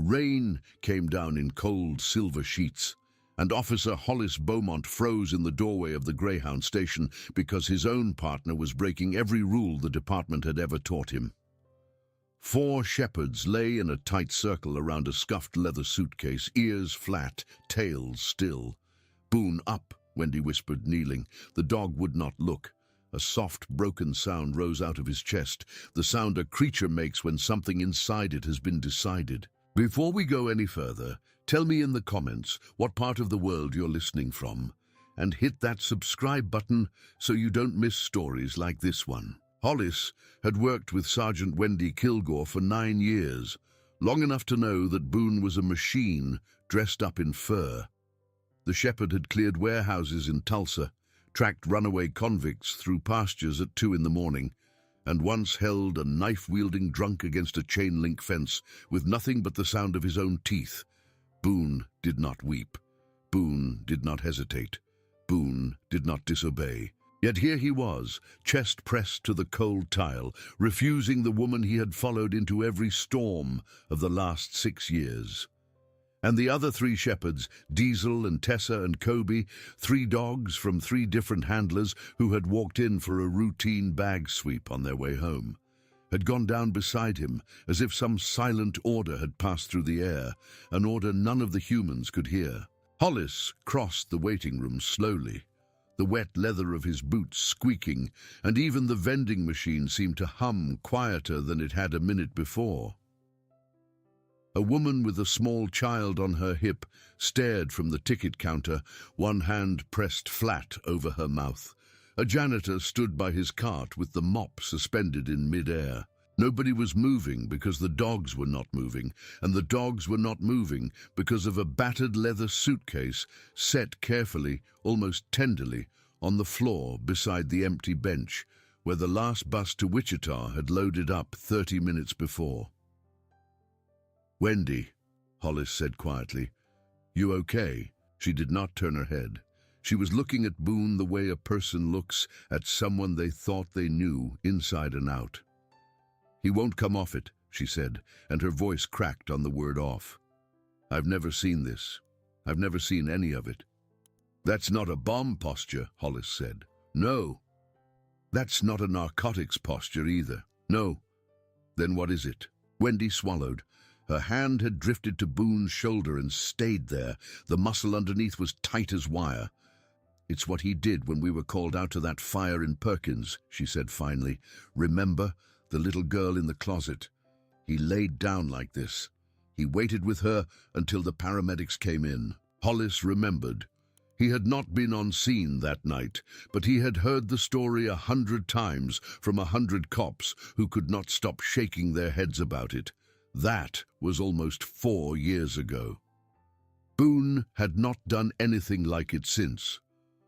Rain came down in cold silver sheets, and Officer Hollis Beaumont froze in the doorway of the Greyhound station because his own partner was breaking every rule the department had ever taught him. 4 shepherds lay in a tight circle around a scuffed leather suitcase, ears flat, tails still. "Boone, up," Wendy whispered, kneeling. The dog would not look. A soft, broken sound rose out of his chest, the sound a creature makes when something inside it has been decided. Before we go any further, tell me in the comments what part of the world you're listening from, and hit that subscribe button so you don't miss stories like this one. Hollis had worked with Sergeant Wendy Kilgore for 9 years, long enough to know that Boone was a machine dressed up in fur. The shepherd had cleared warehouses in Tulsa, tracked runaway convicts through pastures at 2 in the morning, and once held a knife-wielding drunk against a chain-link fence with nothing but the sound of his own teeth. Boone did not weep. Boone did not hesitate. Boone did not disobey. Yet here he was, chest pressed to the cold tile, refusing the woman he had followed into every storm of the last 6 years. And the other 3 shepherds, Diesel and Tessa and Kobe, 3 dogs from 3 different handlers who had walked in for a routine bag sweep on their way home, had gone down beside him as if some silent order had passed through the air, an order none of the humans could hear. Hollis crossed the waiting room slowly, the wet leather of his boots squeaking, and even the vending machine seemed to hum quieter than it had a minute before. A woman with a small child on her hip stared from the ticket counter, one hand pressed flat over her mouth. A janitor stood by his cart with the mop suspended in mid-air. Nobody was moving because the dogs were not moving, and the dogs were not moving because of a battered leather suitcase set carefully, almost tenderly, on the floor beside the empty bench where the last bus to Wichita had loaded up 30 minutes before. "Wendy," Hollis said quietly, "you okay?" She did not turn her head. She was looking at Boone the way a person looks at someone they thought they knew inside and out. "He won't come off it," she said, and her voice cracked on the word off. "I've never seen this. I've never seen any of it." "That's not a bomb posture," Hollis said. "No. That's not a narcotics posture either." "No. Then what is it?" Wendy swallowed. Her hand had drifted to Boone's shoulder and stayed there. The muscle underneath was tight as wire. "It's what he did when we were called out to that fire in Perkins," she said finally. "Remember? The little girl in the closet. He laid down like this. He waited with her until the paramedics came in." Hollis remembered. He had not been on scene that night, but he had heard the story 100 times from 100 cops who could not stop shaking their heads about it. That was almost 4 years ago. Boone had not done anything like it since.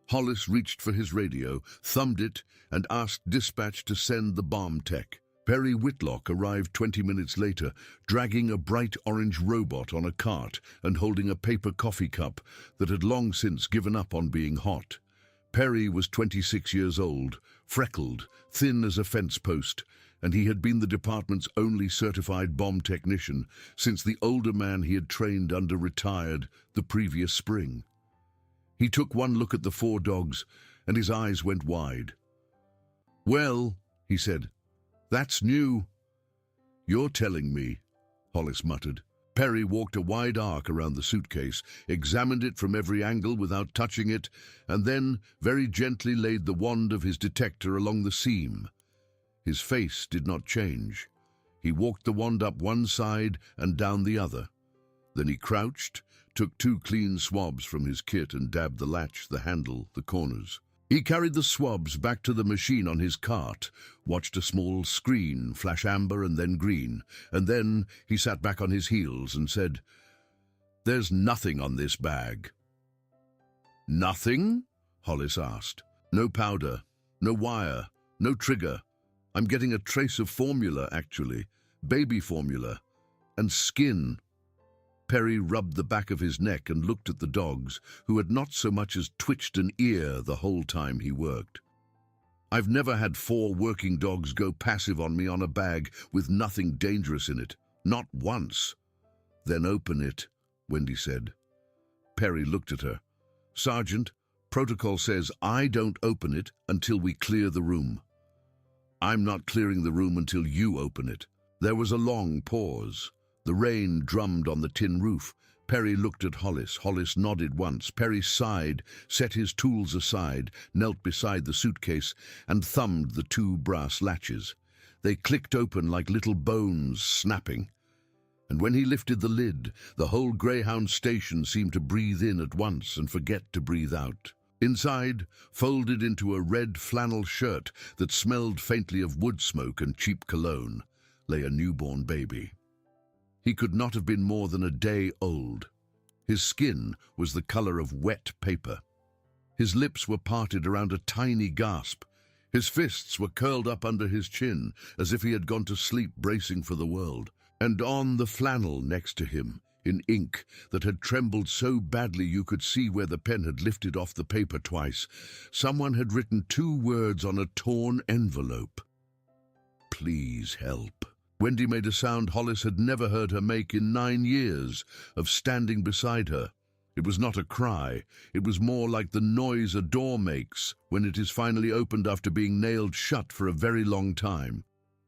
Hollis reached for his radio, thumbed it, and asked dispatch to send the bomb tech. Perry Whitlock arrived 20 minutes later, dragging a bright orange robot on a cart and holding a paper coffee cup that had long since given up on being hot. Perry was 26 years old, freckled, thin as a fence post, and he had been the department's only certified bomb technician since the older man he had trained under retired the previous spring. He took one look at the 4 dogs, and his eyes went wide. "Well," he said, "that's new." "You're telling me," Hollis muttered. Perry walked a wide arc around the suitcase, examined it from every angle without touching it, and then very gently laid the wand of his detector along the seam. His face did not change. He walked the wand up one side and down the other. Then he crouched, took 2 clean swabs from his kit and dabbed the latch, the handle, the corners. He carried the swabs back to the machine on his cart, watched a small screen flash amber and then green, and then he sat back on his heels and said, "There's nothing on this bag." "Nothing?" Hollis asked. "No powder, no wire, no trigger. I'm getting a trace of formula, actually, baby formula, and skin." Perry rubbed the back of his neck and looked at the dogs, who had not so much as twitched an ear the whole time he worked. "I've never had 4 working dogs go passive on me on a bag with nothing dangerous in it. Not once." "Then open it," Wendy said. Perry looked at her. "Sergeant, protocol says I don't open it until we clear the room." "I'm not clearing the room until you open it." There was a long pause. The rain drummed on the tin roof. Perry looked at Hollis. Hollis nodded once. Perry sighed, set his tools aside, knelt beside the suitcase, and thumbed the two brass latches. They clicked open like little bones snapping. And when he lifted the lid, the whole Greyhound station seemed to breathe in at once and forget to breathe out. Inside, folded into a red flannel shirt that smelled faintly of wood smoke and cheap cologne, lay a newborn baby. He could not have been more than a day old. His skin was the color of wet paper. His lips were parted around a tiny gasp. His fists were curled up under his chin, as if he had gone to sleep bracing for the world. And on the flannel next to him, in ink that had trembled so badly you could see where the pen had lifted off the paper twice, someone had written 2 words on a torn envelope. "Please help." Wendy made a sound Hollis had never heard her make in 9 years of standing beside her. It was not a cry. It was more like the noise a door makes when it is finally opened after being nailed shut for a very long time.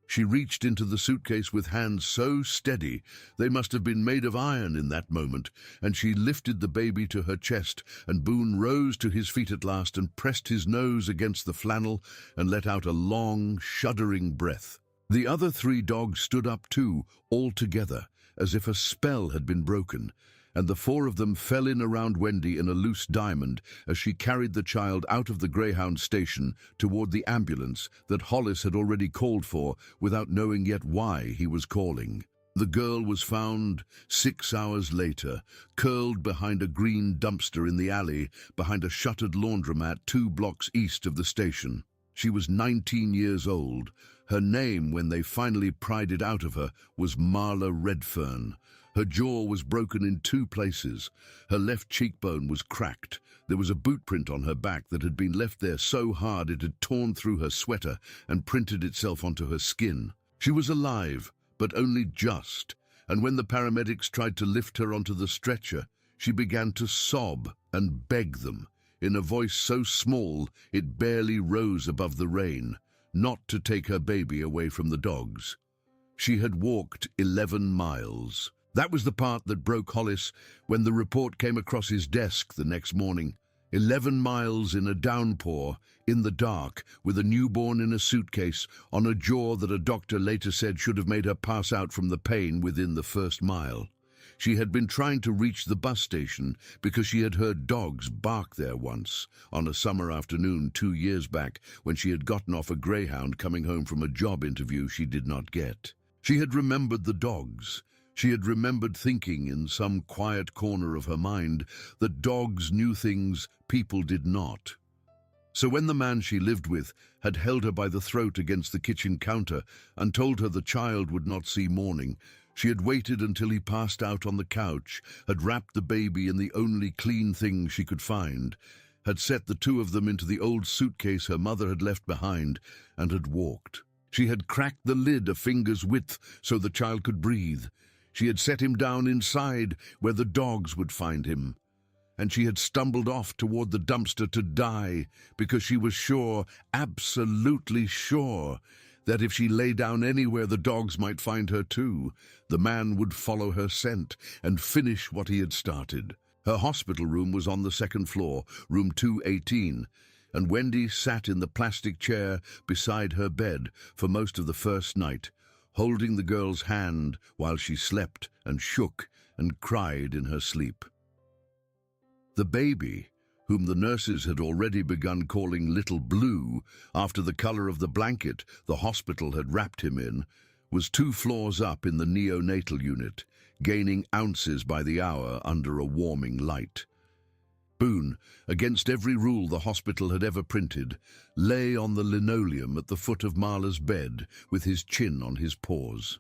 She reached into the suitcase with hands so steady they must have been made of iron in that moment, and she lifted the baby to her chest, and Boone rose to his feet at last and pressed his nose against the flannel and let out a long, shuddering breath. The other 3 dogs stood up too, all together, as if a spell had been broken, and the 4 of them fell in around Wendy in a loose diamond as she carried the child out of the Greyhound station toward the ambulance that Hollis had already called for without knowing yet why he was calling. The girl was found 6 hours later, curled behind a green dumpster in the alley behind a shuttered laundromat 2 blocks east of the station. She was 19 years old. Her name, when they finally pried it out of her, was Marla Redfern. Her jaw was broken in 2 places. Her left cheekbone was cracked. There was a boot print on her back that had been left there so hard it had torn through her sweater and printed itself onto her skin. She was alive, but only just, and when the paramedics tried to lift her onto the stretcher, she began to sob and beg them, in a voice so small it barely rose above the rain, not to take her baby away from the dogs. She had walked 11 miles. That was the part that broke Hollis when the report came across his desk the next morning. 11 miles in a downpour, in the dark, with a newborn in a suitcase, on a jaw that a doctor later said should have made her pass out from the pain within the first mile. She had been trying to reach the bus station because she had heard dogs bark there once, on a summer afternoon 2 years back, when she had gotten off a Greyhound coming home from a job interview she did not get. She had remembered the dogs. She had remembered thinking in some quiet corner of her mind that dogs knew things people did not. So when the man she lived with had held her by the throat against the kitchen counter and told her the child would not see morning, she had waited until he passed out on the couch, had wrapped the baby in the only clean thing she could find, had set the 2 of them into the old suitcase her mother had left behind, and had walked. She had cracked the lid a finger's width so the child could breathe. She had set him down inside where the dogs would find him. And she had stumbled off toward the dumpster to die because she was sure, absolutely sure, that if she lay down anywhere the dogs might find her too, the man would follow her scent and finish what he had started. Her hospital room was on the 2nd floor, room 218, and Wendy sat in the plastic chair beside her bed for most of the first night, holding the girl's hand while she slept and shook and cried in her sleep. The baby, whom the nurses had already begun calling Little Blue after the color of the blanket the hospital had wrapped him in, was 2 floors up in the neonatal unit, gaining ounces by the hour under a warming light. Boone, against every rule the hospital had ever printed, lay on the linoleum at the foot of Marla's bed with his chin on his paws.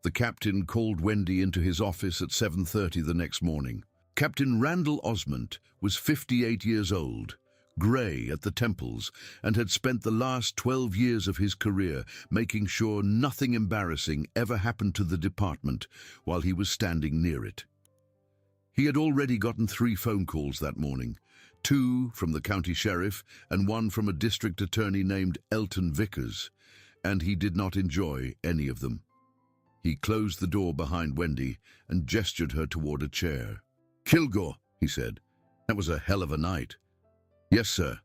The captain called Wendy into his office at 7:30 the next morning. Captain Randall Osmond was 58 years old, grey at the temples, and had spent the last 12 years of his career making sure nothing embarrassing ever happened to the department while he was standing near it. He had already gotten 3 phone calls that morning, 2 from the county sheriff and 1 from a district attorney named Elton Vickers, and he did not enjoy any of them. He closed the door behind Wendy and gestured her toward a chair. "Kilgore," he said, "that was a hell of a night." "Yes, sir."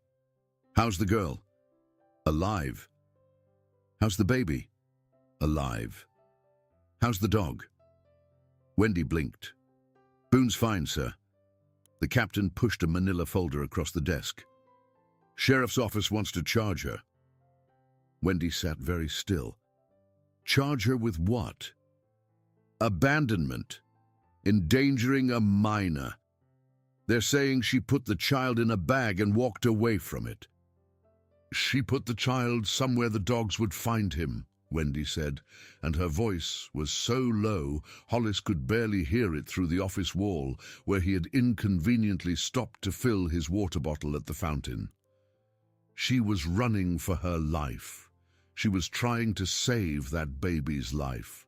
"How's the girl?" "Alive." "How's the baby?" "Alive." "How's the dog?" Wendy blinked. "Boone's fine, sir." The captain pushed a manila folder across the desk. "Sheriff's office wants to charge her." Wendy sat very still. Charge her with what? Abandonment. Endangering a minor. They're saying she put the child in a bag and walked away from it. "She put the child somewhere the dogs would find him," Wendy said, and her voice was so low Hollis could barely hear it through the office wall where he had inconveniently stopped to fill his water bottle at the fountain. She was running for her life. She was trying to save that baby's life.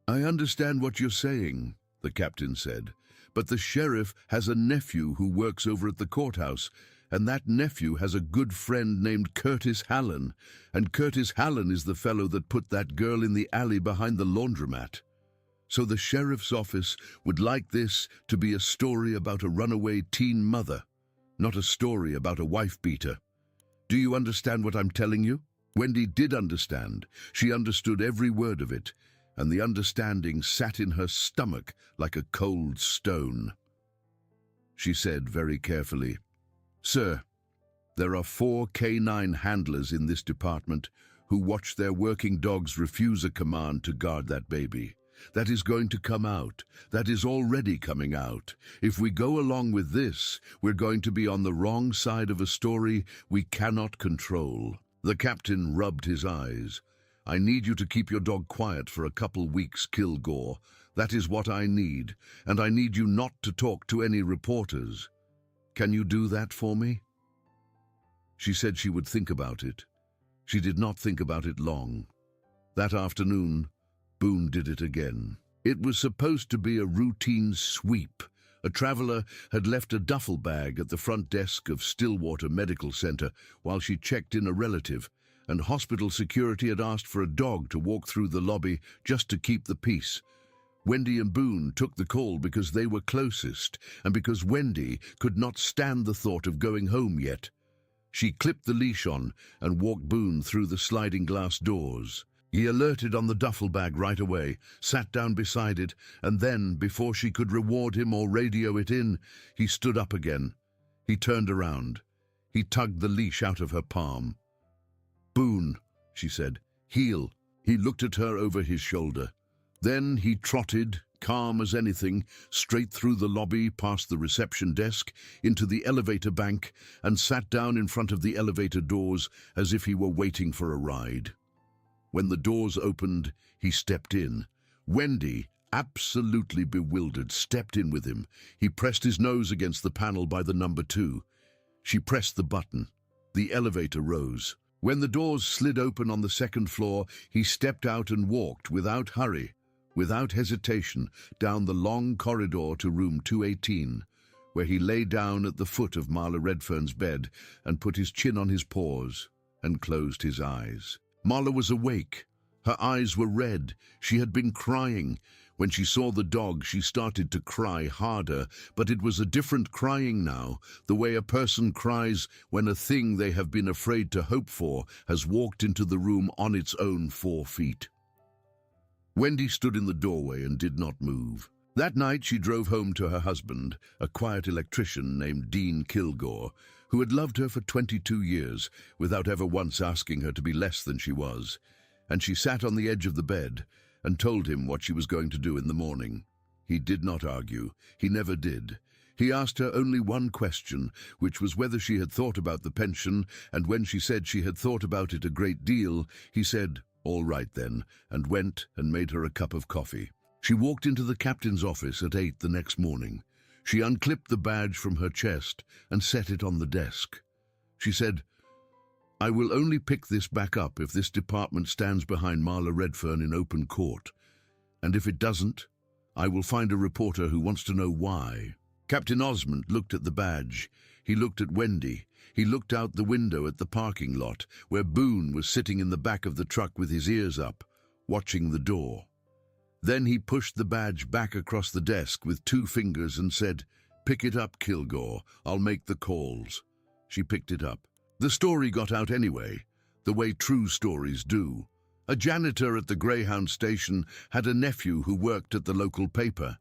"I understand what you're saying," the captain said, "but the sheriff has a nephew who works over at the courthouse, and that nephew has a good friend named Curtis Hallen, and Curtis Hallen is the fellow that put that girl in the alley behind the laundromat. So the sheriff's office would like this to be a story about a runaway teen mother, not a story about a wife-beater. Do you understand what I'm telling you?" Wendy did understand. She understood every word of it, and the understanding sat in her stomach like a cold stone. She said very carefully, "Sir, there are 4 canine handlers in this department who watch their working dogs refuse a command to guard that baby. That is going to come out. That is already coming out. If we go along with this, we're going to be on the wrong side of a story we cannot control." The captain rubbed his eyes. "I need you to keep your dog quiet for a couple weeks, Kilgore. That is what I need, and I need you not to talk to any reporters. Can you do that for me?" She said she would think about it. She did not think about it long. That afternoon, Boone did it again. It was supposed to be a routine sweep. A traveler had left a duffel bag at the front desk of Stillwater Medical Center while she checked in a relative, and hospital security had asked for a dog to walk through the lobby just to keep the peace. Wendy and Boone took the call because they were closest, and because Wendy could not stand the thought of going home yet. She clipped the leash on and walked Boone through the sliding glass doors. He alerted on the duffel bag right away, sat down beside it, and then, before she could reward him or radio it in, he stood up again. He turned around. He tugged the leash out of her palm. "Boone," she said, "heel." He looked at her over his shoulder. Then he trotted, calm as anything, straight through the lobby, past the reception desk, into the elevator bank, and sat down in front of the elevator doors as if he were waiting for a ride. When the doors opened, he stepped in. Wendy, absolutely bewildered, stepped in with him. He pressed his nose against the panel by the number 2. She pressed the button. The elevator rose. When the doors slid open on the 2nd floor, he stepped out and walked without hurry, without hesitation, down the long corridor to room 218, where he lay down at the foot of Marla Redfern's bed and put his chin on his paws and closed his eyes. Marla was awake. Her eyes were red. She had been crying. When she saw the dog, she started to cry harder, but it was a different crying now, the way a person cries when a thing they have been afraid to hope for has walked into the room on its own 4 feet. Wendy stood in the doorway and did not move. That night she drove home to her husband, a quiet electrician named Dean Kilgore, who had loved her for 22 years without ever once asking her to be less than she was, and she sat on the edge of the bed and told him what she was going to do in the morning. He did not argue. He never did. He asked her only one question, which was whether she had thought about the pension, and when she said she had thought about it a great deal, he said, "All right then," and went and made her a cup of coffee. She walked into the captain's office at 8 the next morning. She unclipped the badge from her chest and set it on the desk. She said, "I will only pick this back up if this department stands behind Marla Redfern in open court. And if it doesn't, I will find a reporter who wants to know why." Captain Osmond looked at the badge. He looked at Wendy. He looked out the window at the parking lot, where Boone was sitting in the back of the truck with his ears up, watching the door. Then he pushed the badge back across the desk with 2 fingers and said, "Pick it up, Kilgore. I'll make the calls." She picked it up. The story got out anyway, the way true stories do. A janitor at the Greyhound station had a nephew who worked at the local paper.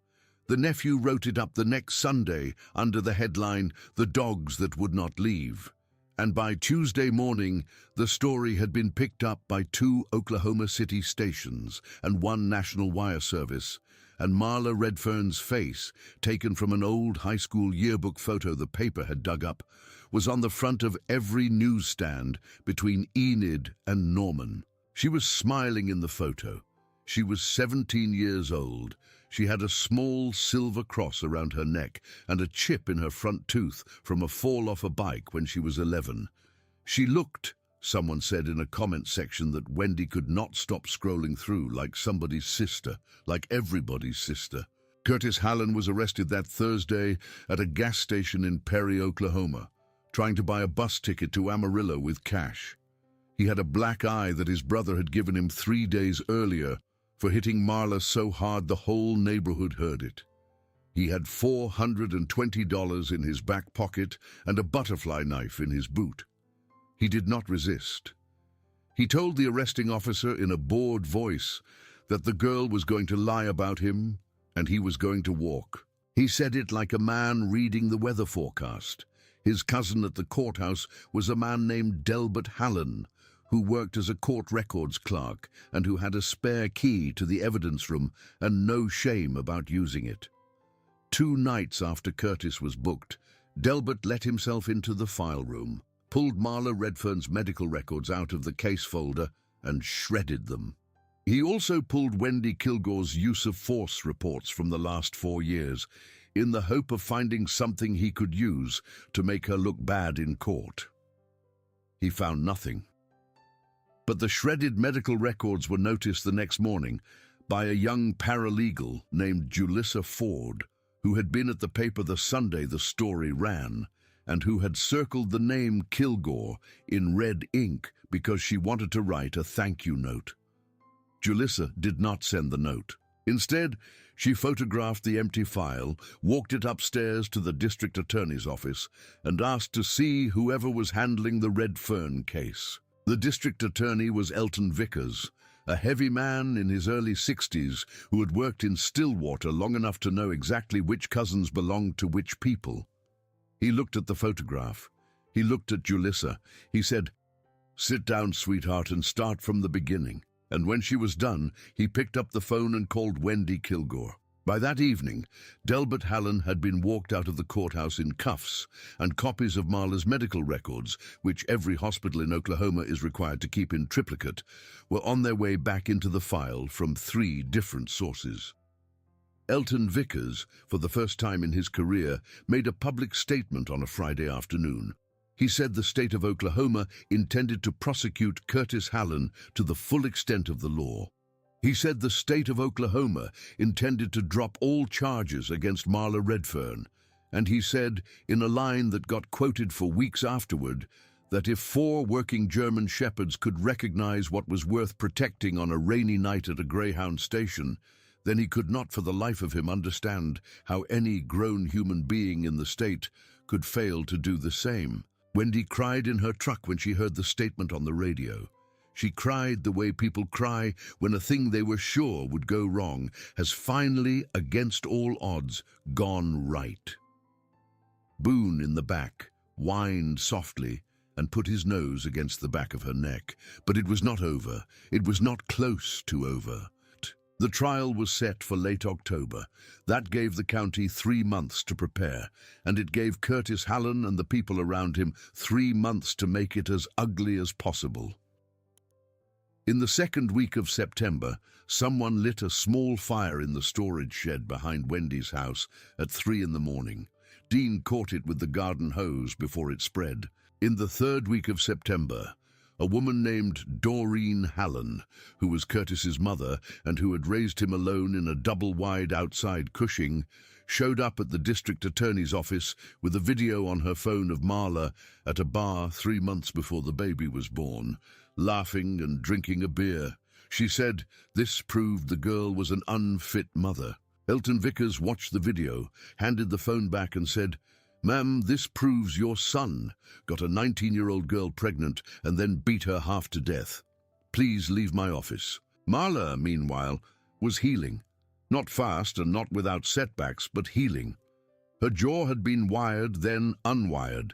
The nephew wrote it up the next Sunday under the headline, "The Dogs That Would Not Leave." And by Tuesday morning, the story had been picked up by 2 Oklahoma City stations and 1 national wire service, and Marla Redfern's face, taken from an old high school yearbook photo the paper had dug up, was on the front of every newsstand between Enid and Norman. She was smiling in the photo. She was 17 years old. She had a small silver cross around her neck and a chip in her front tooth from a fall off a bike when she was 11. She looked, someone said in a comment section that Wendy could not stop scrolling through, like somebody's sister, like everybody's sister. Curtis Hallen was arrested that Thursday at a gas station in Perry, Oklahoma, trying to buy a bus ticket to Amarillo with cash. He had a black eye that his brother had given him 3 days earlier for hitting Marla so hard the whole neighborhood heard it. He had $420 in his back pocket and a butterfly knife in his boot. He did not resist. He told the arresting officer in a bored voice that the girl was going to lie about him and he was going to walk. He said it like a man reading the weather forecast. His cousin at the courthouse was a man named Delbert Hallen, who worked as a court records clerk and who had a spare key to the evidence room and no shame about using it. 2 nights after Curtis was booked, Delbert let himself into the file room, pulled Marla Redfern's medical records out of the case folder and shredded them. He also pulled Wendy Kilgore's use of force reports from the last 4 years in the hope of finding something he could use to make her look bad in court. He found nothing. But the shredded medical records were noticed the next morning by a young paralegal named Julissa Ford, who had been at the paper the Sunday the story ran, and who had circled the name Kilgore in red ink because she wanted to write a thank you note. Julissa did not send the note. Instead, she photographed the empty file, walked it upstairs to the district attorney's office, and asked to see whoever was handling the Red Fern case. The district attorney was Elton Vickers, a heavy man in his early 60s who had worked in Stillwater long enough to know exactly which cousins belonged to which people. He looked at the photograph. He looked at Julissa. He said, "Sit down, sweetheart, and start from the beginning." And when she was done, he picked up the phone and called Wendy Kilgore. By that evening, Delbert Hallen had been walked out of the courthouse in cuffs, and copies of Marla's medical records, which every hospital in Oklahoma is required to keep in triplicate, were on their way back into the file from 3 different sources. Elton Vickers, for the first time in his career, made a public statement on a Friday afternoon. He said the state of Oklahoma intended to prosecute Curtis Hallen to the full extent of the law. He said the state of Oklahoma intended to drop all charges against Marla Redfern, and he said, in a line that got quoted for weeks afterward, that if 4 working German shepherds could recognize what was worth protecting on a rainy night at a Greyhound station, then he could not for the life of him understand how any grown human being in the state could fail to do the same. Wendy cried in her truck when she heard the statement on the radio. She cried the way people cry when a thing they were sure would go wrong has finally, against all odds, gone right. Boone, in the back, whined softly and put his nose against the back of her neck. But it was not over. It was not close to over. The trial was set for late October. That gave the county 3 months to prepare, and it gave Curtis Hallen and the people around him 3 months to make it as ugly as possible. In the second week of September, someone lit a small fire in the storage shed behind Wendy's house at 3 in the morning. Dean caught it with the garden hose before it spread. In the third week of September, a woman named Doreen Hallen, who was Curtis's mother and who had raised him alone in a double-wide outside Cushing, showed up at the district attorney's office with a video on her phone of Marla at a bar 3 months before the baby was born, laughing and drinking a beer. She said this proved the girl was an unfit mother. Elton Vickers watched the video, handed the phone back and said, "Ma'am, this proves your son got a 19-year-old girl pregnant and then beat her half to death. Please leave my office." Marla, meanwhile, was healing. Not fast and not without setbacks, but healing. Her jaw had been wired, then unwired.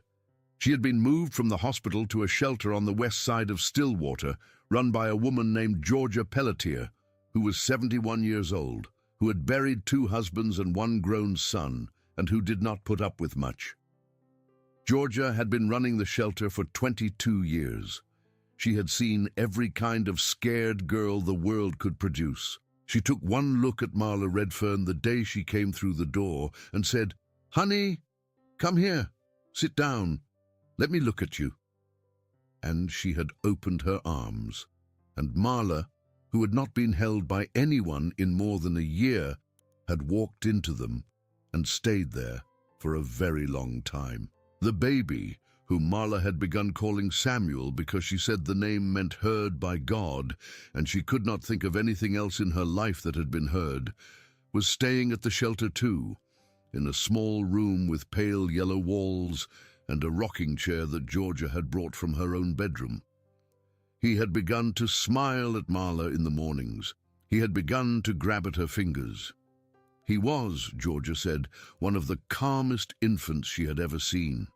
She had been moved from the hospital to a shelter on the west side of Stillwater, run by a woman named Georgia Pelletier, who was 71 years old, who had buried 2 husbands and 1 grown son, and who did not put up with much. Georgia had been running the shelter for 22 years. She had seen every kind of scared girl the world could produce. She took one look at Marla Redfern the day she came through the door and said, "Honey, come here, sit down, let me look at you." And she had opened her arms, and Marla, who had not been held by anyone in more than a year, had walked into them and stayed there for a very long time. The baby, whom Marla had begun calling Samuel because she said the name meant heard by God, and she could not think of anything else in her life that had been heard, was staying at the shelter too, in a small room with pale yellow walls and a rocking chair that Georgia had brought from her own bedroom. He had begun to smile at Marla in the mornings. He had begun to grab at her fingers. He was, Georgia said, one of the calmest infants she had ever seen.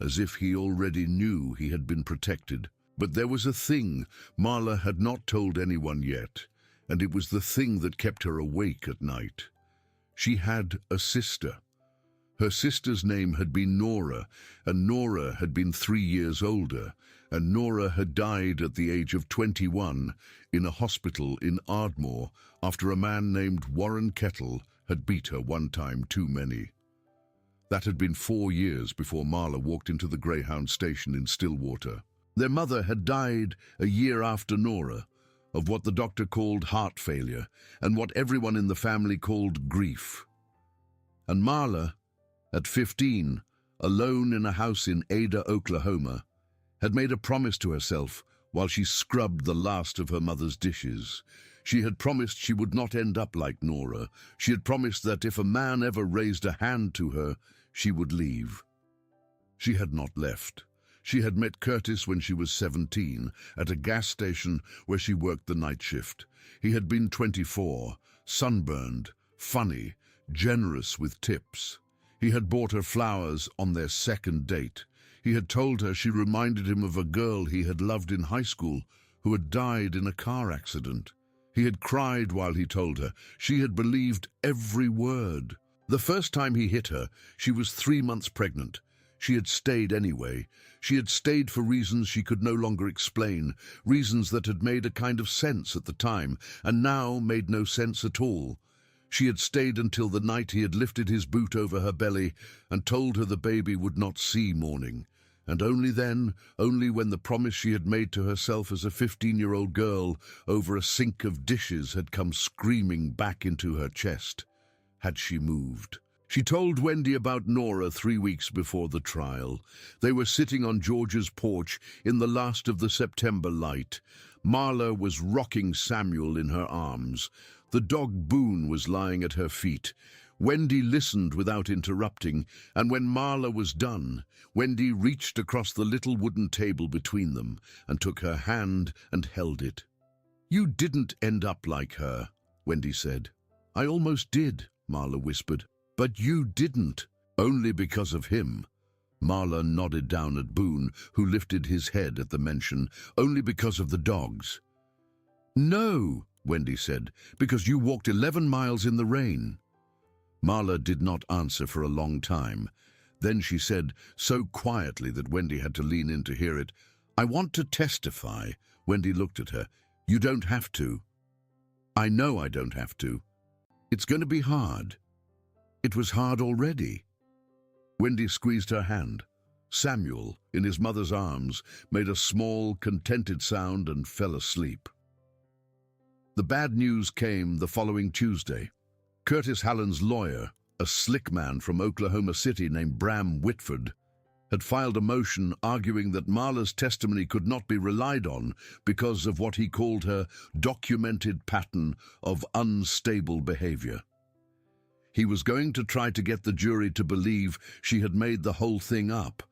As if he already knew he had been protected. But there was a thing Marla had not told anyone yet, and it was the thing that kept her awake at night. She had a sister. Her sister's name had been Nora, and Nora had been 3 years older, and Nora had died at the age of 21 in a hospital in Ardmore after a man named Warren Kettle had beat her one time too many. That had been 4 years before Marla walked into the Greyhound station in Stillwater. Their mother had died a year after Nora, of what the doctor called heart failure, and what everyone in the family called grief. And Marla, at 15, alone in a house in Ada, Oklahoma, had made a promise to herself while she scrubbed the last of her mother's dishes. She had promised she would not end up like Nora. She had promised that if a man ever raised a hand to her, she would leave. She had not left. She had met Curtis when she was 17 at a gas station where she worked the night shift. He had been 24, sunburned, funny, generous with tips. He had bought her flowers on their second date. He had told her she reminded him of a girl he had loved in high school who had died in a car accident. He had cried while he told her. She had believed every word. The first time he hit her, she was 3 months pregnant. She had stayed anyway. She had stayed for reasons she could no longer explain, reasons that had made a kind of sense at the time, and now made no sense at all. She had stayed until the night he had lifted his boot over her belly and told her the baby would not see morning. And only then, only when the promise she had made to herself as a 15-year-old girl over a sink of dishes had come screaming back into her chest, had she moved. She told Wendy about Nora 3 weeks before the trial. They were sitting on George's porch in the last of the September light. Marla was rocking Samuel in her arms. The dog Boone was lying at her feet. Wendy listened without interrupting, and when Marla was done, Wendy reached across the little wooden table between them and took her hand and held it. "You didn't end up like her," Wendy said. "I almost did," Marla whispered. "But you didn't, only because of him." Marla nodded down at Boone, who lifted his head at the mention, "Only because of the dogs." "No," Wendy said, "because you walked 11 miles in the rain." Marla did not answer for a long time. Then she said, so quietly that Wendy had to lean in to hear it, "I want to testify." Wendy looked at her. "You don't have to." "I know I don't have to. It's going to be hard. It was hard already." Wendy squeezed her hand. Samuel, in his mother's arms, made a small, contented sound and fell asleep. The bad news came the following Tuesday. Curtis Hallen's lawyer, a slick man from Oklahoma City named Bram Whitford, had filed a motion arguing that Marla's testimony could not be relied on because of what he called her documented pattern of unstable behavior. He was going to try to get the jury to believe she had made the whole thing up.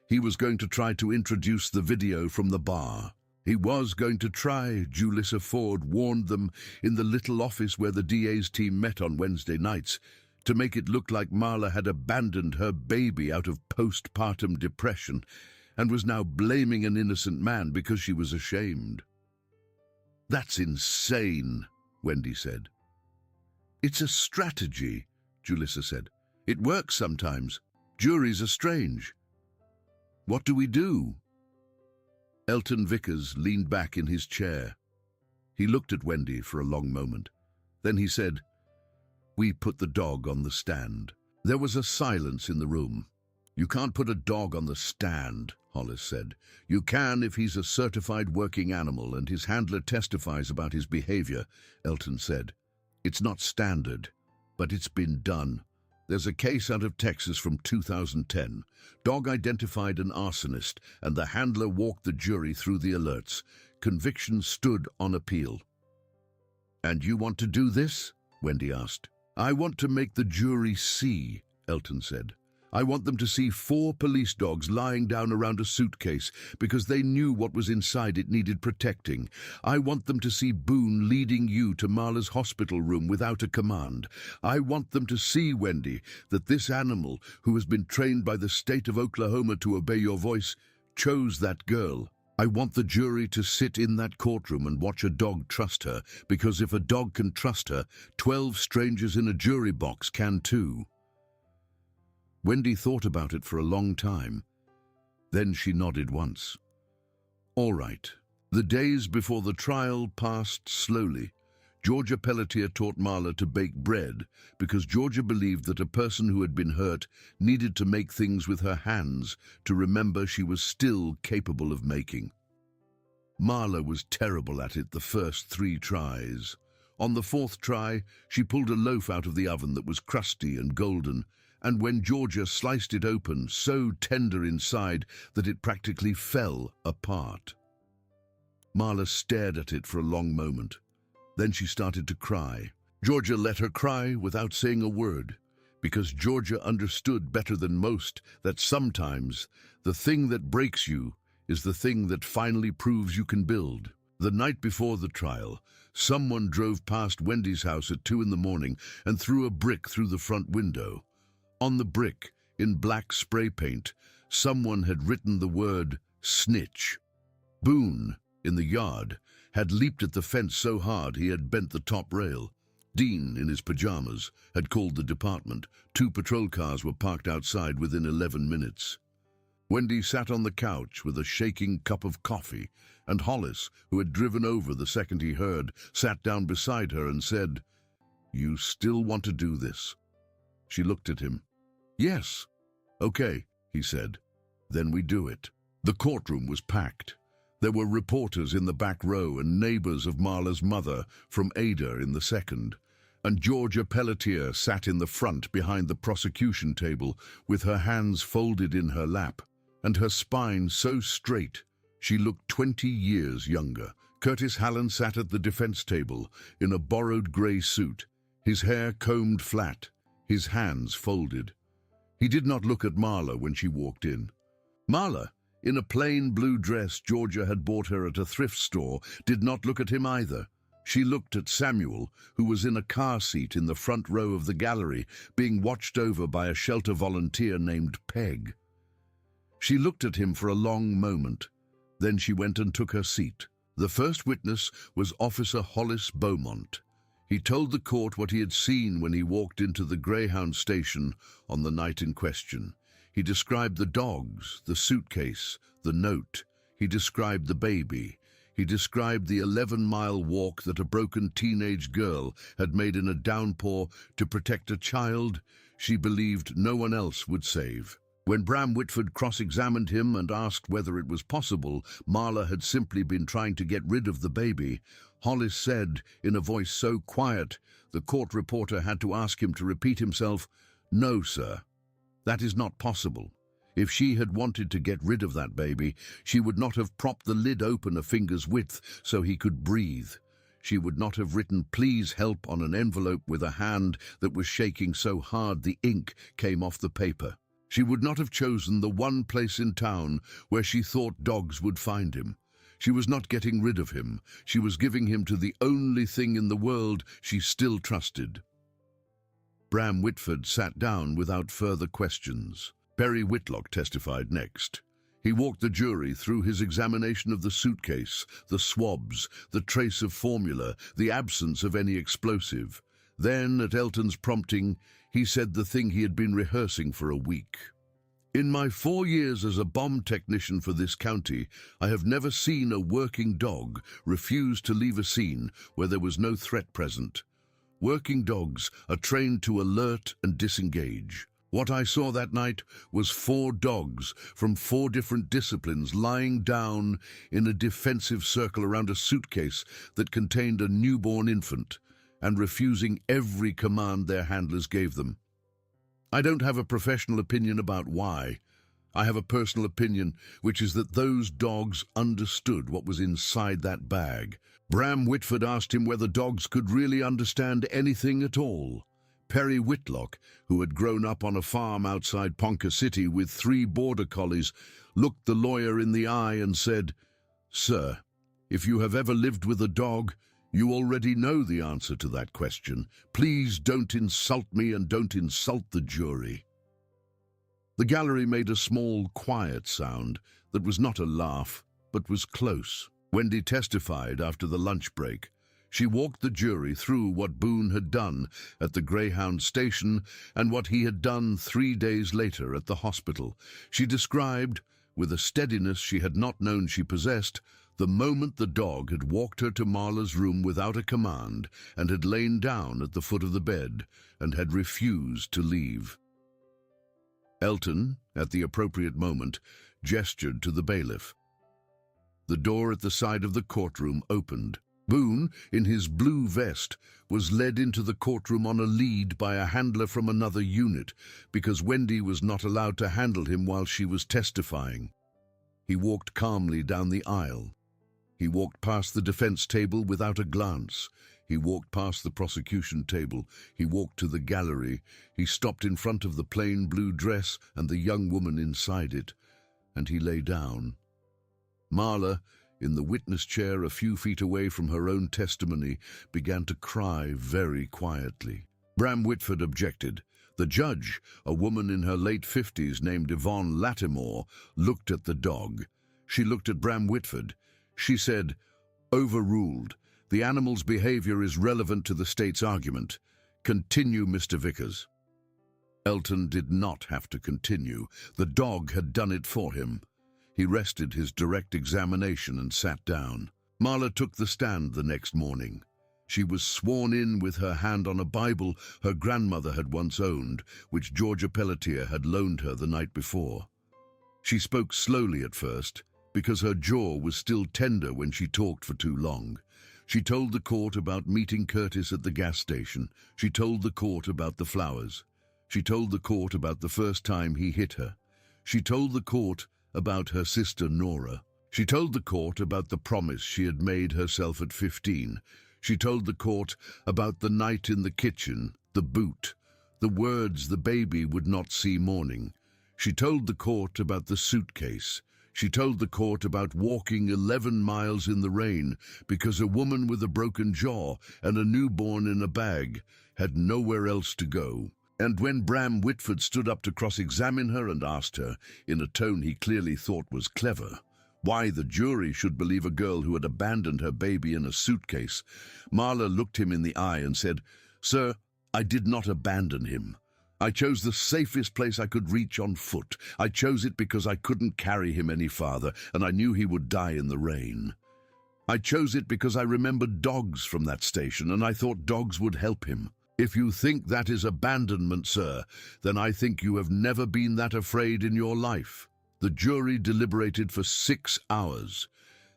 He was going to try to introduce the video from the bar. He was going to try, Julissa Ford warned them in the little office where the DA's team met on Wednesday nights, to make it look like Marla had abandoned her baby out of postpartum depression and was now blaming an innocent man because she was ashamed. "That's insane," Wendy said. "It's a strategy," Julissa said. "It works sometimes. Juries are strange." "What do we do?" Elton Vickers leaned back in his chair. He looked at Wendy for a long moment. Then he said, "We put the dog on the stand." There was a silence in the room. "You can't put a dog on the stand," Hollis said. "You can if he's a certified working animal and his handler testifies about his behavior," Elton said. "It's not standard, but it's been done. There's a case out of Texas from 2010. Dog identified an arsonist, and the handler walked the jury through the alerts. Conviction stood on appeal." "And you want to do this?" Wendy asked. "I want to make the jury see," Elton said. "I want them to see 4 police dogs lying down around a suitcase because they knew what was inside it needed protecting. I want them to see Boone leading you to Marla's hospital room without a command. I want them to see, Wendy, that this animal, who has been trained by the state of Oklahoma to obey your voice, chose that girl. I want the jury to sit in that courtroom and watch a dog trust her, because if a dog can trust her, 12 strangers in a jury box can too." Wendy thought about it for a long time. Then she nodded once. "All right." The days before the trial passed slowly. Georgia Pelletier taught Marla to bake bread because Georgia believed that a person who had been hurt needed to make things with her hands to remember she was still capable of making. Marla was terrible at it the first 3 tries. On the 4th try, she pulled a loaf out of the oven that was crusty and golden, and when Georgia sliced it open, so tender inside that it practically fell apart. Marla stared at it for a long moment. Then she started to cry. Georgia let her cry without saying a word, because Georgia understood better than most that sometimes the thing that breaks you is the thing that finally proves you can build. The night before the trial, someone drove past Wendy's house at 2 in the morning and threw a brick through the front window. On the brick, in black spray paint, someone had written the word snitch. Boone, in the yard, had leaped at the fence so hard he had bent the top rail. Dean, in his pajamas, had called the department. 2 patrol cars were parked outside within 11 minutes. Wendy sat on the couch with a shaking cup of coffee, and Hollis, who had driven over the second he heard, sat down beside her and said, "You still want to do this?" She looked at him. "Yes." "Okay," he said. "Then we do it." The courtroom was packed. There were reporters in the back row and neighbors of Marla's mother from Ada in the second, and Georgia Pelletier sat in the front behind the prosecution table with her hands folded in her lap, and her spine so straight she looked 20 years younger. Curtis Hallen sat at the defense table in a borrowed gray suit, his hair combed flat, his hands folded. He did not look at Marla when she walked in. Marla, in a plain blue dress Georgia had bought her at a thrift store, did not look at him either. She looked at Samuel, who was in a car seat in the front row of the gallery, being watched over by a shelter volunteer named Peg. She looked at him for a long moment. Then she went and took her seat. The first witness was Officer Hollis Beaumont. He told the court what he had seen when he walked into the Greyhound station on the night in question. He described the dogs, the suitcase, the note. He described the baby. He described the 11-mile walk that a broken teenage girl had made in a downpour to protect a child she believed no one else would save. When Bram Whitford cross-examined him and asked whether it was possible Marla had simply been trying to get rid of the baby, Hollis said, in a voice so quiet the court reporter had to ask him to repeat himself, "No, sir, that is not possible. If she had wanted to get rid of that baby, she would not have propped the lid open a finger's width so he could breathe. She would not have written 'Please help' on an envelope with a hand that was shaking so hard the ink came off the paper. She would not have chosen the one place in town where she thought dogs would find him. She was not getting rid of him. She was giving him to the only thing in the world she still trusted." Bram Whitford sat down without further questions. Perry Whitlock testified next. He walked the jury through his examination of the suitcase, the swabs, the trace of formula, the absence of any explosive. Then, at Elton's prompting, he said the thing he had been rehearsing for a week. "In my 4 years as a bomb technician for this county, I have never seen a working dog refuse to leave a scene where there was no threat present. Working dogs are trained to alert and disengage. What I saw that night was 4 dogs from 4 different disciplines lying down in a defensive circle around a suitcase that contained a newborn infant and refusing every command their handlers gave them. I don't have a professional opinion about why. I have a personal opinion, which is that those dogs understood what was inside that bag." Bram Whitford asked him whether dogs could really understand anything at all. Perry Whitlock, who had grown up on a farm outside Ponca City with 3 border collies, looked the lawyer in the eye and said, "Sir, if you have ever lived with a dog, you already know the answer to that question. Please don't insult me and don't insult the jury." The gallery made a small, quiet sound that was not a laugh, but was close. Wendy testified after the lunch break. She walked the jury through what Boone had done at the Greyhound station and what he had done 3 days later at the hospital. She described, with a steadiness she had not known she possessed, the moment the dog had walked her to Marla's room without a command and had lain down at the foot of the bed and had refused to leave. Elton, at the appropriate moment, gestured to the bailiff. The door at the side of the courtroom opened. Boone, in his blue vest, was led into the courtroom on a lead by a handler from another unit because Wendy was not allowed to handle him while she was testifying. He walked calmly down the aisle. He walked past the defense table without a glance. He walked past the prosecution table. He walked to the gallery. He stopped in front of the plain blue dress and the young woman inside it, and he lay down. Marla, in the witness chair a few feet away from her own testimony, began to cry very quietly. Bram Whitford objected. The judge, a woman in her late 50s named Yvonne Lattimore, looked at the dog. She looked at Bram Whitford. She said, "Overruled. The animal's behavior is relevant to the state's argument. Continue, Mr. Vickers." Elton did not have to continue. The dog had done it for him. He rested his direct examination and sat down. Marla took the stand the next morning. She was sworn in with her hand on a Bible her grandmother had once owned, which Georgia Pelletier had loaned her the night before. She spoke slowly at first, because her jaw was still tender when she talked for too long. She told the court about meeting Curtis at the gas station. She told the court about the flowers. She told the court about the first time he hit her. She told the court about her sister Nora. She told the court about the promise she had made herself at 15. She told the court about the night in the kitchen, the boot, the words the baby would not see morning. She told the court about the suitcase. She told the court about walking 11 miles in the rain because a woman with a broken jaw and a newborn in a bag had nowhere else to go. And when Bram Whitford stood up to cross-examine her and asked her, in a tone he clearly thought was clever, why the jury should believe a girl who had abandoned her baby in a suitcase, Marla looked him in the eye and said, "Sir, I did not abandon him. I chose the safest place I could reach on foot. I chose it because I couldn't carry him any farther, and I knew he would die in the rain. I chose it because I remembered dogs from that station, and I thought dogs would help him. If you think that is abandonment, sir, then I think you have never been that afraid in your life. The jury deliberated for 6 hours.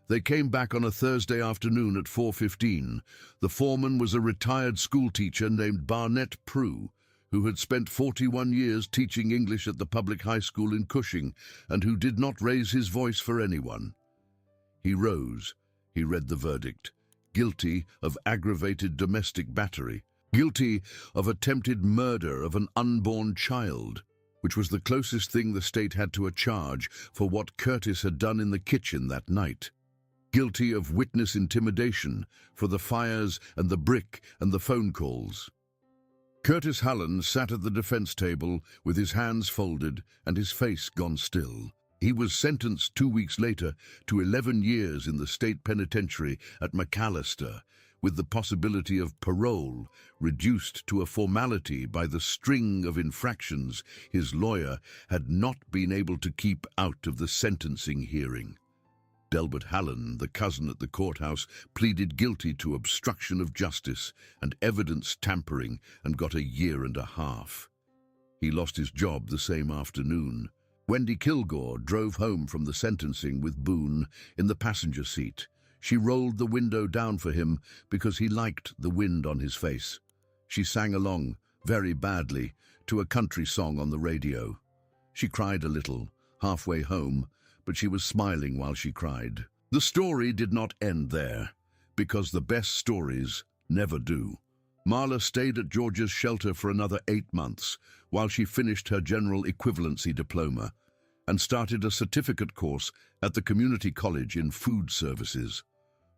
They came back on a Thursday afternoon at 4:15. The foreman was a retired schoolteacher named Barnett Prue, who had spent 41 years teaching English at the public high school in Cushing and who did not raise his voice for anyone. He rose. He read the verdict. Guilty of aggravated domestic battery. Guilty of attempted murder of an unborn child, which was the closest thing the state had to a charge for what Curtis had done in the kitchen that night. Guilty of witness intimidation for the fires and the brick and the phone calls. Curtis Hallen sat at the defense table with his hands folded and his face gone still. He was sentenced 2 weeks later to 11 years in the state penitentiary at McAllister, with the possibility of parole reduced to a formality by the string of infractions his lawyer had not been able to keep out of the sentencing hearing. Delbert Hallen, the cousin at the courthouse, pleaded guilty to obstruction of justice and evidence tampering and got 1.5 years. He lost his job the same afternoon. Wendy Kilgore drove home from the sentencing with Boone in the passenger seat. She rolled the window down for him because he liked the wind on his face. She sang along, very badly, to a country song on the radio. She cried a little, halfway home, but she was smiling while she cried. The story did not end there, because the best stories never do. Marla stayed at Georgia's shelter for another 8 months while she finished her general equivalency diploma and started a certificate course at the community college in food services.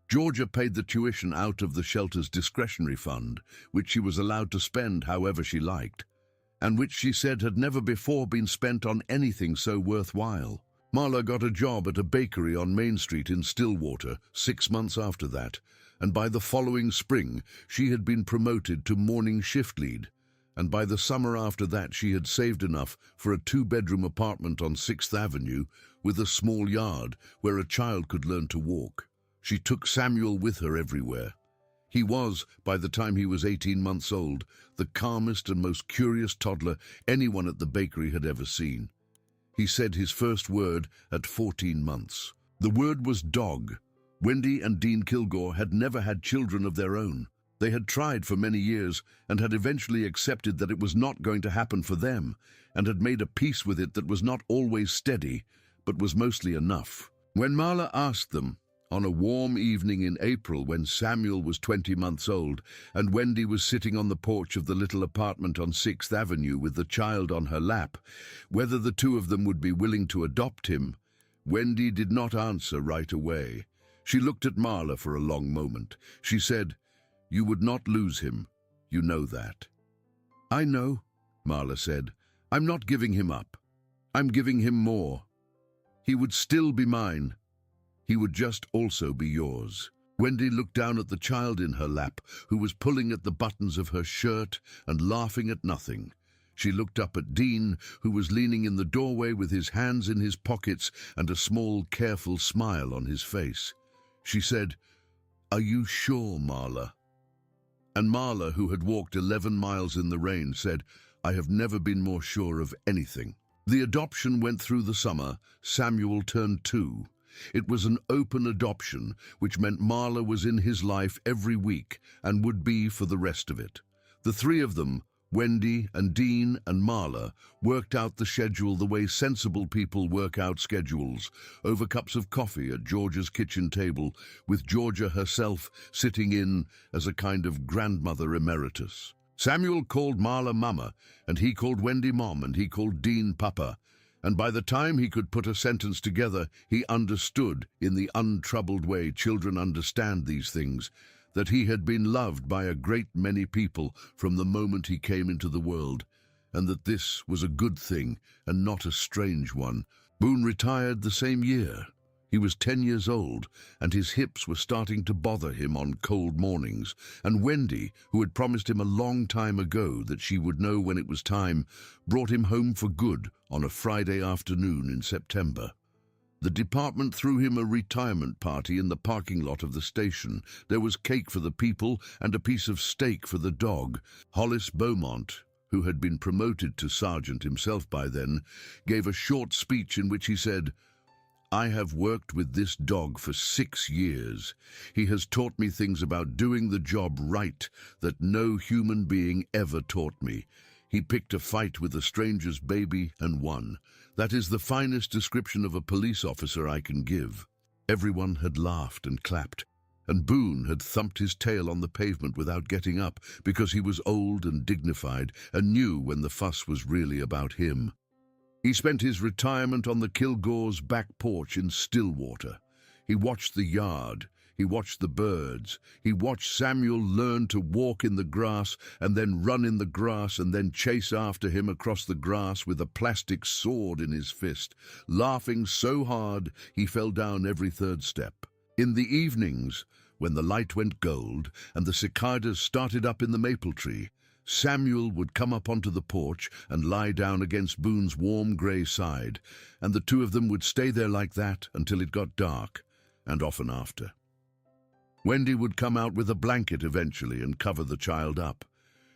Georgia paid the tuition out of the shelter's discretionary fund, which she was allowed to spend however she liked, and which she said had never before been spent on anything so worthwhile. Marla got a job at a bakery on Main Street in Stillwater 6 months after that, and by the following spring she had been promoted to morning shift lead, and by the summer after that she had saved enough for a 2-bedroom apartment on 6th Avenue with a small yard where a child could learn to walk. She took Samuel with her everywhere. He was, by the time he was 18 months old, the calmest and most curious toddler anyone at the bakery had ever seen. He said his first word at 14 months. The word was dog. Wendy and Dean Kilgore had never had children of their own. They had tried for many years and had eventually accepted that it was not going to happen for them and had made a peace with it that was not always steady, but was mostly enough. When Marla asked them, on a warm evening in April when Samuel was 20 months old and Wendy was sitting on the porch of the little apartment on 6th Avenue with the child on her lap, whether the two of them would be willing to adopt him, Wendy did not answer right away. She looked at Marla for a long moment. She said, "You would not lose him. You know that." "I know," Marla said. "I'm not giving him up. I'm giving him more. He would still be mine. He would just also be yours." Wendy looked down at the child in her lap, who was pulling at the buttons of her shirt and laughing at nothing. She looked up at Dean, who was leaning in the doorway with his hands in his pockets and a small, careful smile on his face. She said, "Are you sure, Marla?" And Marla, who had walked 11 miles in the rain, said, "I have never been more sure of anything." The adoption went through the summer. Samuel turned 2. It was an open adoption, which meant Marla was in his life every week and would be for the rest of it. The three of them, Wendy and Dean and Marla, worked out the schedule the way sensible people work out schedules, over cups of coffee at Georgia's kitchen table, with Georgia herself sitting in as a kind of grandmother emeritus. Samuel called Marla Mama, and he called Wendy Mom, and he called Dean Papa. And by the time he could put a sentence together, he understood, in the untroubled way children understand these things, that he had been loved by a great many people from the moment he came into the world, and that this was a good thing and not a strange one. Boone retired the same year. He was 10 years old, and his hips were starting to bother him on cold mornings, and Wendy, who had promised him a long time ago that she would know when it was time, brought him home for good on a Friday afternoon in September. The department threw him a retirement party in the parking lot of the station. There was cake for the people and a piece of steak for the dog. Hollis Beaumont, who had been promoted to sergeant himself by then, gave a short speech in which he said, "I have worked with this dog for 6 years. He has taught me things about doing the job right that no human being ever taught me. He picked a fight with a stranger's baby and won. That is the finest description of a police officer I can give." Everyone had laughed and clapped, and Boone had thumped his tail on the pavement without getting up because he was old and dignified and knew when the fuss was really about him. He spent his retirement on the Kilgore's back porch in Stillwater. He watched the yard. He watched the birds. He watched Samuel learn to walk in the grass and then run in the grass and then chase after him across the grass with a plastic sword in his fist, laughing so hard he fell down every third step. In the evenings, when the light went gold and the cicadas started up in the maple tree, Samuel would come up onto the porch and lie down against Boone's warm grey side, and the two of them would stay there like that until it got dark, and often after. Wendy would come out with a blanket eventually and cover the child up.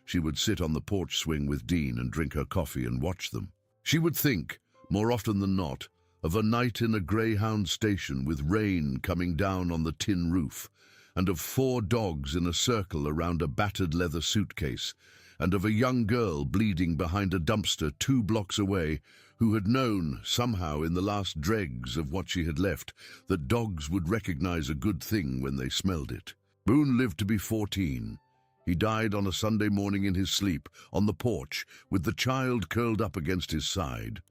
She would sit on the porch swing with Dean and drink her coffee and watch them. She would think, more often than not, of a night in a Greyhound station with rain coming down on the tin roof, and of 4 dogs in a circle around a battered leather suitcase, and of a young girl bleeding behind a dumpster 2 blocks away who had known, somehow in the last dregs of what she had left, that dogs would recognize a good thing when they smelled it. Boone lived to be 14. He died on a Sunday morning in his sleep, on the porch, with the child curled up against his side.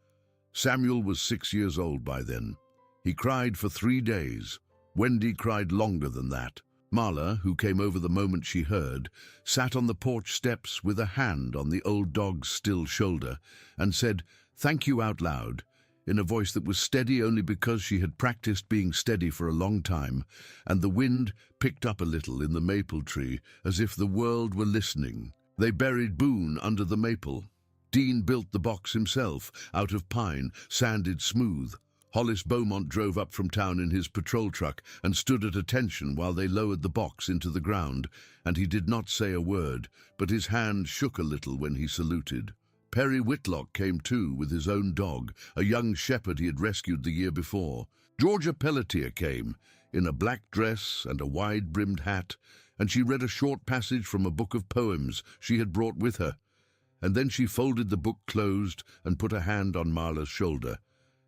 Samuel was 6 years old by then. He cried for 3 days. Wendy cried longer than that. Marla, who came over the moment she heard, sat on the porch steps with a hand on the old dog's still shoulder and said, "Thank you," out loud, in a voice that was steady only because she had practiced being steady for a long time, and the wind picked up a little in the maple tree as if the world were listening. They buried Boone under the maple. Dean built the box himself, out of pine, sanded smooth. Hollis Beaumont drove up from town in his patrol truck and stood at attention while they lowered the box into the ground, and he did not say a word, but his hand shook a little when he saluted. Perry Whitlock came too, with his own dog, a young shepherd he had rescued the year before. Georgia Pelletier came, in a black dress and a wide-brimmed hat, and she read a short passage from a book of poems she had brought with her, and then she folded the book closed and put a hand on Marla's shoulder,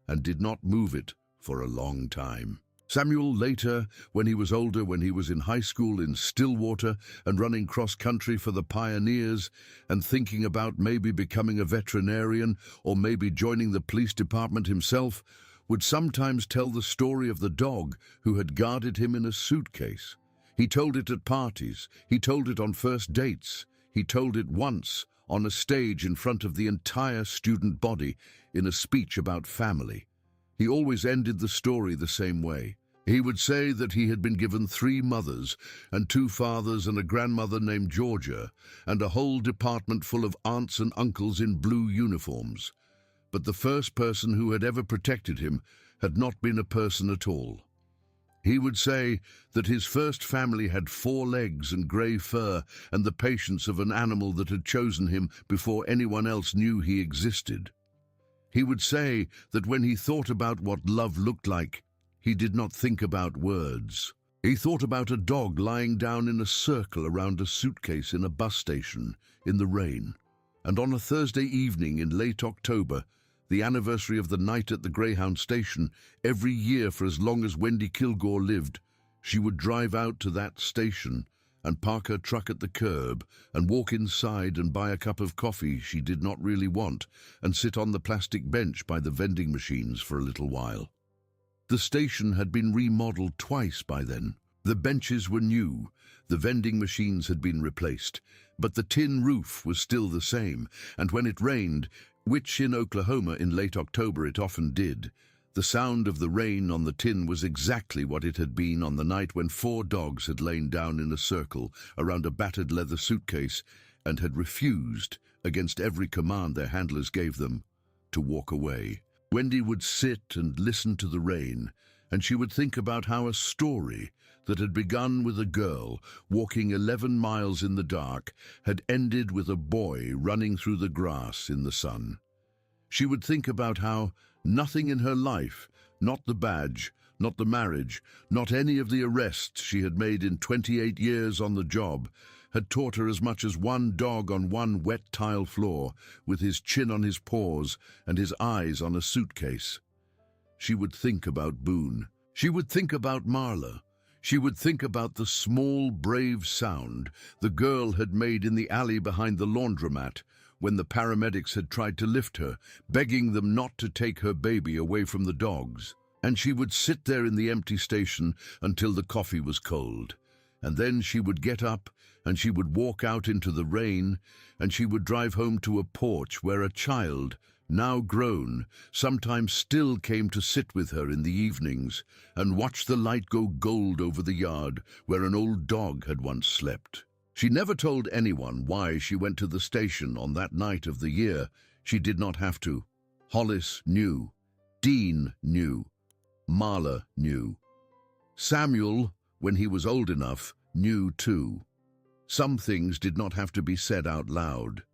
and did not move it for a long time. Samuel later, when he was older, when he was in high school in Stillwater and running cross-country for the Pioneers and thinking about maybe becoming a veterinarian or maybe joining the police department himself, would sometimes tell the story of the dog who had guarded him in a suitcase. He told it at parties. He told it on first dates. He told it once on a stage in front of the entire student body in a speech about family. He always ended the story the same way. He would say that he had been given 3 mothers and 2 fathers and a grandmother named Georgia and a whole department full of aunts and uncles in blue uniforms. But the first person who had ever protected him had not been a person at all. He would say that his first family had 4 legs and grey fur and the patience of an animal that had chosen him before anyone else knew he existed. He would say that when he thought about what love looked like, he did not think about words. He thought about a dog lying down in a circle around a suitcase in a bus station in the rain. And on a Thursday evening in late October, the anniversary of the night at the Greyhound station, every year for as long as Wendy Kilgore lived, she would drive out to that station and park her truck at the curb and walk inside and buy a cup of coffee she did not really want and sit on the plastic bench by the vending machines for a little while. The station had been remodeled twice by then. The benches were new, the vending machines had been replaced, but the tin roof was still the same, and when it rained, which in Oklahoma in late October it often did, the sound of the rain on the tin was exactly what it had been on the night when 4 dogs had lain down in a circle around a battered leather suitcase and had refused, against every command their handlers gave them, to walk away. Wendy would sit and listen to the rain, and she would think about how a story that had begun with a girl walking 11 miles in the dark had ended with a boy running through the grass in the sun. She would think about how nothing in her life, not the badge, not the marriage, not any of the arrests she had made in 28 years on the job, had taught her as much as one dog on one wet tile floor, with his chin on his paws and his eyes on a suitcase. She would think about Boone. She would think about Marla. She would think about the small, brave sound the girl had made in the alley behind the laundromat when the paramedics had tried to lift her, begging them not to take her baby away from the dogs. And she would sit there in the empty station until the coffee was cold. And then she would get up and she would walk out into the rain, and she would drive home to a porch where a child, now grown, sometimes still came to sit with her in the evenings and watch the light go gold over the yard where an old dog had once slept. She never told anyone why she went to the station on that night of the year. She did not have to. Hollis knew. Dean knew. Marla knew. Samuel, when he was old enough, knew too. Some things did not have to be said out loud.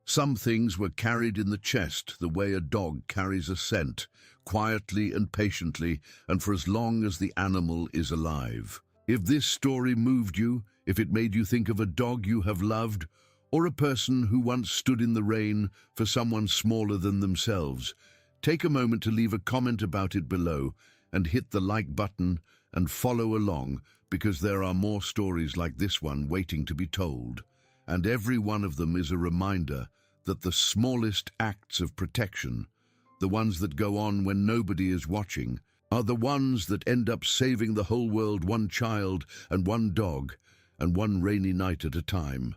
Some things were carried in the chest the way a dog carries a scent, quietly and patiently, and for as long as the animal is alive. If this story moved you, if it made you think of a dog you have loved, or a person who once stood in the rain for someone smaller than themselves, take a moment to leave a comment about it below and hit the like button and follow along, because there are more stories like this one waiting to be told. And every one of them is a reminder that the smallest acts of protection, the ones that go on when nobody is watching, are the ones that end up saving the whole world, one child and one dog and one rainy night at a time.